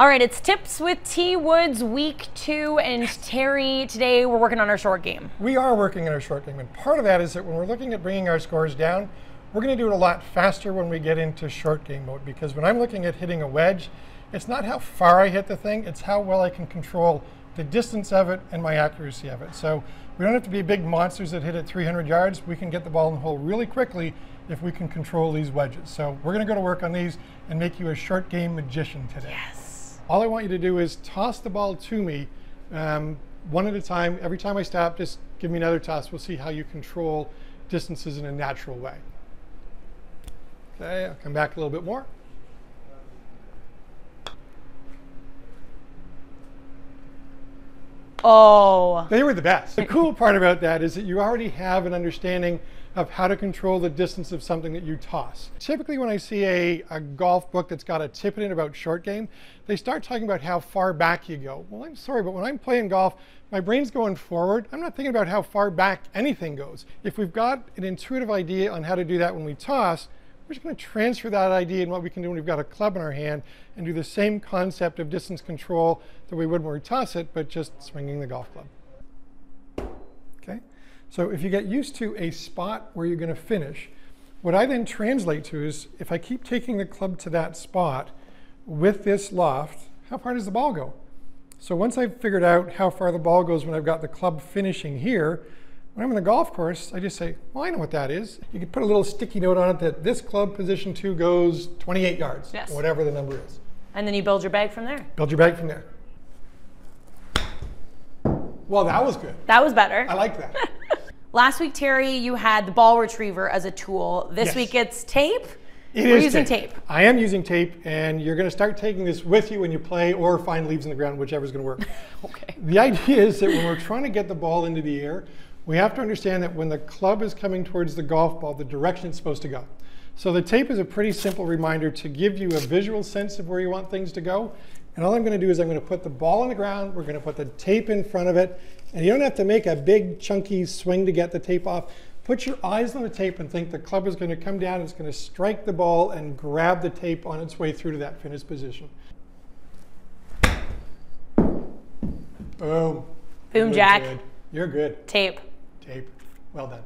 All right, it's Tips with T. Woods, week 2, and Terry, today we're working on our short game. We are working on our short game, and part of that is that when we're looking at bringing our scores down, we're going to do it a lot faster when we get into short game mode, because when I'm looking at hitting a wedge, it's not how far I hit the thing, it's how well I can control the distance of it and my accuracy of it. So we don't have to be big monsters that hit at 300 yards. We can get the ball in the hole really quickly if we can control these wedges. So we're going to go to work on these and make you a short game magician today. Yes. All I want you to do is toss the ball to me one at a time. Every time I stop, just give me another toss. We'll see how you control distances in a natural way. Okay, I'll come back a little bit more. Oh. They were the best. The cool part about that is that you already have an understanding of how to control the distance of something that you toss. Typically when I see a golf book that's got a tip in it about short game, they start talking about how far back you go. Well, I'm sorry, but when I'm playing golf, my brain's going forward. I'm not thinking about how far back anything goes. If we've got an intuitive idea on how to do that when we toss, we're just going to transfer that idea and what we can do when we've got a club in our hand and do the same concept of distance control that we would when we toss it, but just swinging the golf club. Okay? So if you get used to a spot where you're going to finish, what I then translate to is if I keep taking the club to that spot with this loft, how far does the ball go? So once I've figured out how far the ball goes when I've got the club finishing here, when I'm in the golf course, I just say, well, I know what that is. You could put a little sticky note on it that this club position 2 goes 28 yards, yes, or whatever the number is. And then you build your bag from there. Build your bag from there. Well, that was good. That was better. I like that. Last week, Terry, you had the ball retriever as a tool. This week it's tape. We're using tape. I am using tape, and you're going to start taking this with you when you play or find leaves in the ground, whichever's going to work. Okay. The idea is that when we're trying to get the ball into the air, we have to understand that when the club is coming towards the golf ball, the direction it's supposed to go. So the tape is a pretty simple reminder to give you a visual sense of where you want things to go. And all I'm going to do is I'm going to put the ball on the ground, we're going to put the tape in front of it, and you don't have to make a big chunky swing to get the tape off. Put your eyes on the tape and think the club is going to come down, it's going to strike the ball and grab the tape on its way through to that finished position. Boom. Boom, Jack. Good. You're good. Tape. Tape. Well done.